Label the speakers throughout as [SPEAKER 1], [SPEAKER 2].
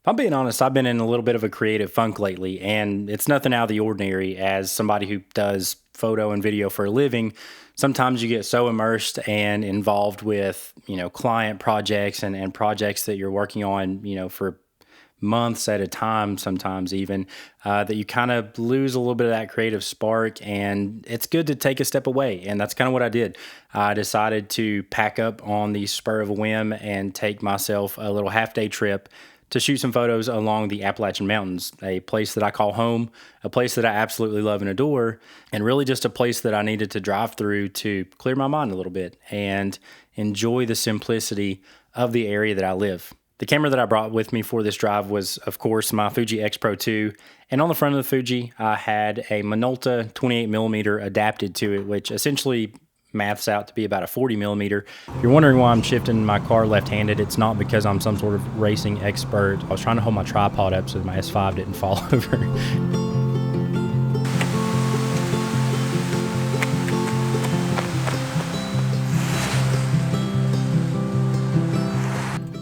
[SPEAKER 1] If I'm being honest, I've been in a little bit of a creative funk lately, and it's nothing out of the ordinary. As somebody who does photo and video for a living, sometimes you get so immersed and involved with, client projects and projects that you're working on, for months at a time, sometimes even, that you kind of lose a little bit of that creative spark. And it's good to take a step away. And that's kind of what I did. I decided to pack up on the spur of a whim and take myself a little half-day trip to shoot some photos along the Appalachian Mountains, a place that I call home, a place that I absolutely love and adore, and really just a place that I needed to drive through to clear my mind a little bit and enjoy the simplicity of the area that I live. The camera that I brought with me for this drive was, of course, my Fuji XPRO2, and on the front of the Fuji, I had a Minolta 28mm adapted to it, which essentially maths out to be about a 40mm. If you're wondering why I'm shifting my car left-handed, it's not because I'm some sort of racing expert. I was trying to hold my tripod up so my S5 didn't fall over.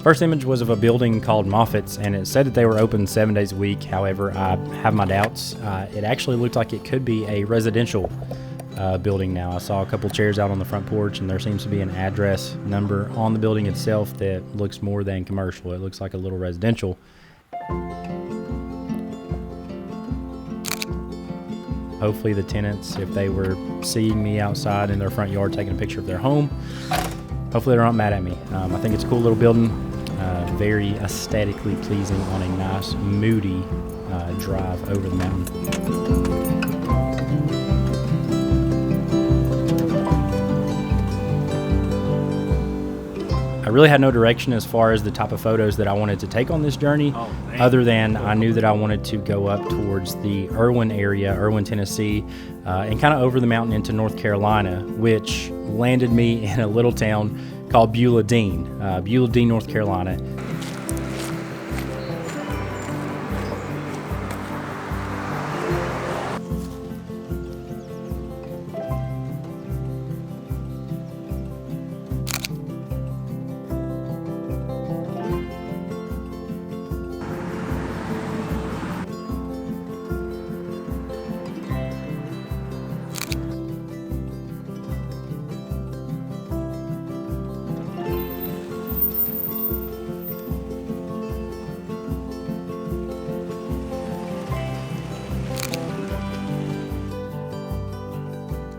[SPEAKER 1] First image was of a building called Moffitt's, and it said that they were open 7 days a week. However, I have my doubts. It actually looked like it could be a residential building now. I saw a couple chairs out on the front porch, and there seems to be an address number on the building itself that looks more than commercial. It looks like a little residential. Hopefully the tenants, if they were seeing me outside in their front yard taking a picture of their home, hopefully they're not mad at me. I think it's a cool little building, very aesthetically pleasing on a nice, moody drive over the mountain. I really had no direction as far as the type of photos that I wanted to take on this journey, other than I knew that I wanted to go up towards the Erwin area, Erwin, Tennessee, and kind of over the mountain into North Carolina, which landed me in a little town called Buladean, North Carolina.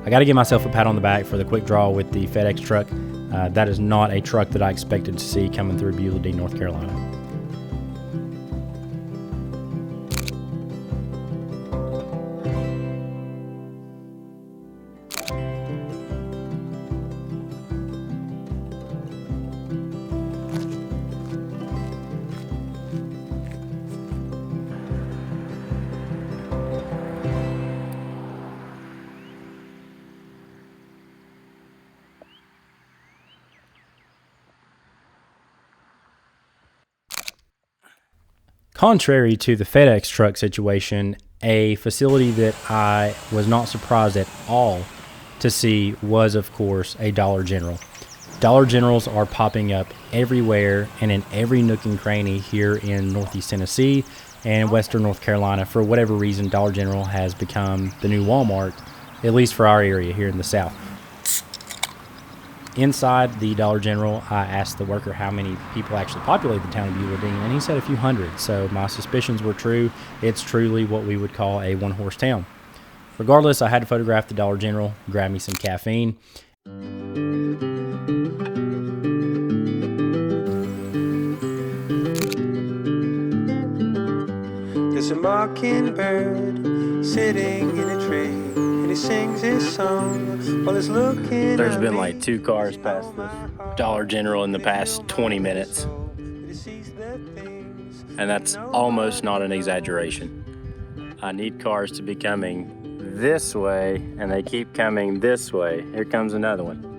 [SPEAKER 1] I got to give myself a pat on the back for the quick draw with the FedEx truck. That is not a truck that I expected to see coming through Buladean, North Carolina. Contrary to the FedEx truck situation, a facility that I was not surprised at all to see was, of course, a Dollar General. Dollar Generals are popping up everywhere and in every nook and cranny here in Northeast Tennessee and Western North Carolina. For whatever reason, Dollar General has become the new Walmart, at least for our area here in the South. Inside the Dollar General, I asked the worker how many people actually populate the town of Buladean, and he said a few hundred. So my suspicions were true. It's truly what we would call a one-horse town. Regardless, I had to photograph the Dollar General, grab me some caffeine.
[SPEAKER 2] There's a mockingbird sitting in a tree. He sings his song while he's looking.
[SPEAKER 1] There's been like 2 cars past this Dollar General in the past 20 minutes. And that's almost not an exaggeration. I need cars to be coming this way, and they keep coming this way. Here comes another one.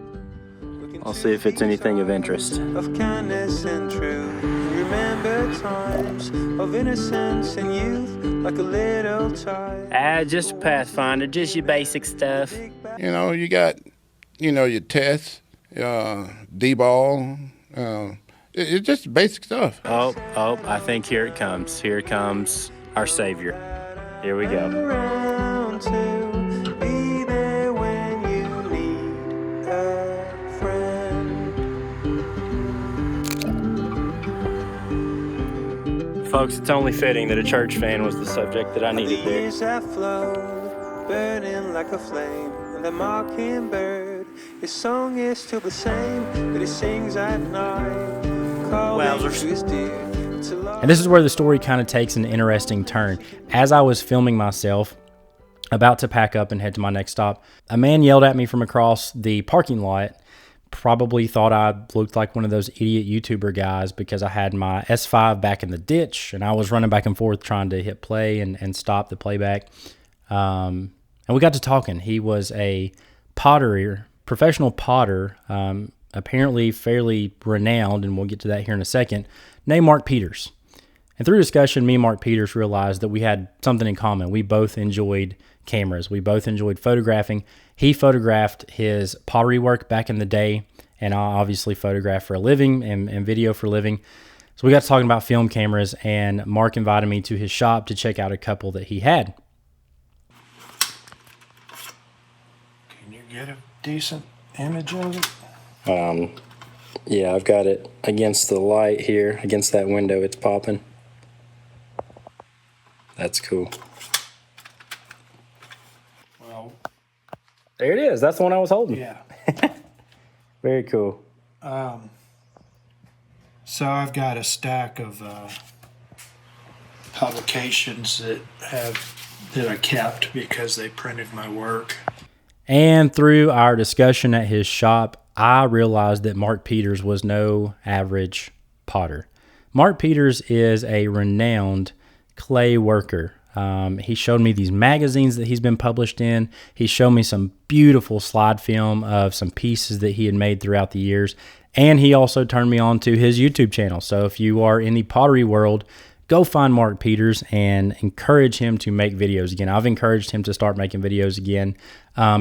[SPEAKER 1] I'll see if it's anything of interest.
[SPEAKER 2] Of kindness and truth, remember times of innocence and youth, like a little child.
[SPEAKER 1] Just a Pathfinder, just your basic stuff.
[SPEAKER 3] You got, your tests, D-ball, It's just basic stuff.
[SPEAKER 1] Oh, I think here it comes. Here comes our savior. Here we go.
[SPEAKER 2] Around to be there when you need a friend.
[SPEAKER 1] Folks, it's only fitting that a church fan was the subject that I needed
[SPEAKER 2] The
[SPEAKER 1] there.
[SPEAKER 2] years that flow, burning like a flame, and the mockingbird, his song is still the same, but he sings at night, calling
[SPEAKER 1] Wowzers.
[SPEAKER 2] to his dear.
[SPEAKER 1] And this is where the story kind of takes an interesting turn. As I was filming myself, about to pack up and head to my next stop, a man yelled at me from across the parking lot. Probably thought I looked like one of those idiot YouTuber guys because I had my S5 back in the ditch and I was running back and forth trying to hit play and stop the playback. And we got to talking. He was a professional potter, apparently fairly renowned, and we'll get to that here in a second, named Mark Peters. And through discussion, me and Mark Peters realized that we had something in common. We both enjoyed cameras. We both enjoyed photographing. He photographed his pottery work back in the day, and I obviously photograph for a living and video for a living. So we got to talking about film cameras, and Mark invited me to his shop to check out a couple that he had.
[SPEAKER 4] Can you get a decent image of it?
[SPEAKER 1] Yeah, I've got it against the light here, against that window. It's popping. That's cool.
[SPEAKER 4] Well,
[SPEAKER 1] There it is. That's the one I was holding.
[SPEAKER 4] yeah.
[SPEAKER 1] Very cool.
[SPEAKER 4] So I've got a stack of publications that I kept because they printed my work.
[SPEAKER 1] And through our discussion at his shop, I realized that Mark Peters was no average potter. Mark Peters is a renowned clay worker. He showed me these magazines that he's been published in. He showed me some beautiful slide film of some pieces that he had made throughout the years. And he also turned me on to his YouTube channel. So if you are in the pottery world, go find Mark Peters and encourage him to make videos again. I've encouraged him to start making videos again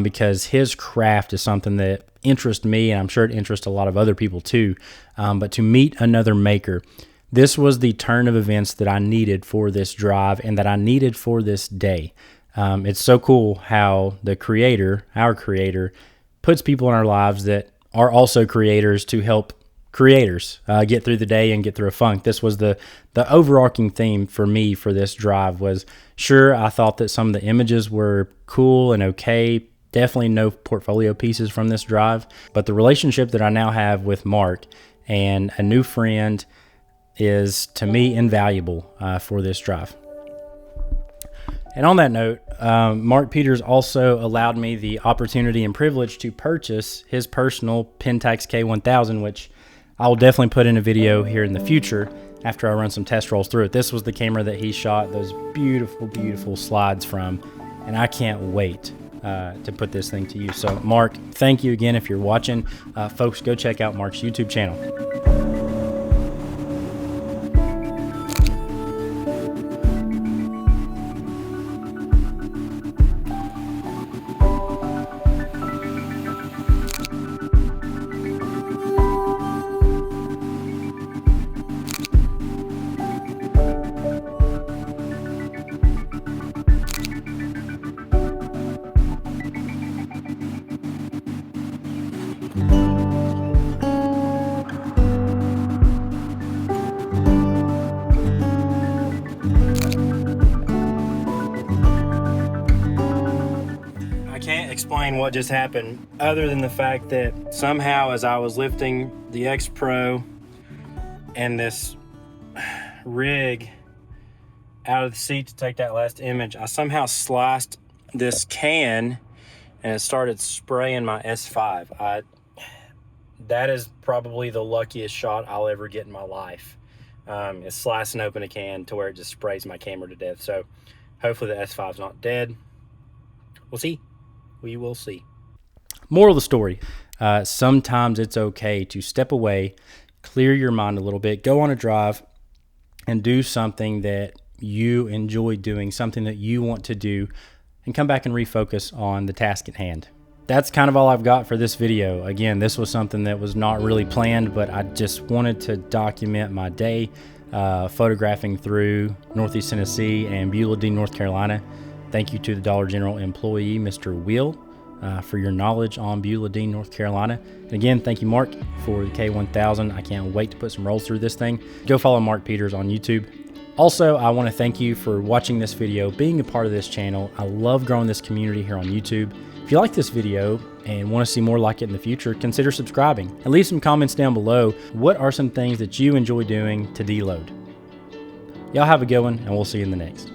[SPEAKER 1] because his craft is something that interests me, and I'm sure it interests a lot of other people too. But to meet another maker, this was the turn of events that I needed for this drive and that I needed for this day. It's so cool how the creator, our creator, puts people in our lives that are also creators to help creators get through the day and get through a funk. This was the overarching theme for me for this drive was, sure, I thought that some of the images were cool and okay. Definitely no portfolio pieces from this drive, but the relationship that I now have with Mark and a new friend is, to me, invaluable for this drive. And on that note, Mark Peters also allowed me the opportunity and privilege to purchase his personal Pentax K1000, which I will definitely put in a video here in the future after I run some test rolls through it. This was the camera that he shot those beautiful, beautiful slides from, and I can't wait to put this thing to use. So, Mark, thank you again if you're watching. Folks, go check out Mark's YouTube channel. Explain what just happened other than the fact that somehow as I was lifting the XPRO and this rig out of the seat to take that last image, I somehow sliced this can and it started spraying my S5. That is probably the luckiest shot I'll ever get in my life. Is slicing open a can to where it just sprays my camera to death. So hopefully the S5's not dead. We'll see. We will see. Moral of the story, sometimes it's okay to step away, clear your mind a little bit, go on a drive, and do something that you enjoy doing, something that you want to do, and come back and refocus on the task at hand. that's kind of all I've got for this video. Again, this was something that was not really planned, but I just wanted to document my day photographing through Northeast Tennessee and Buladean, North Carolina. Thank you to the Dollar General employee, Mr. Will, for your knowledge on Buladean, North Carolina. And again, thank you, Mark, for the K1000. I can't wait to put some rolls through this thing. Go follow Mark Peters on YouTube. Also, I want to thank you for watching this video, being a part of this channel. I love growing this community here on YouTube. If you like this video and want to see more like it in the future, consider subscribing and leave some comments down below. What are some things that you enjoy doing to deload? Y'all have a good one, and we'll see you in the next.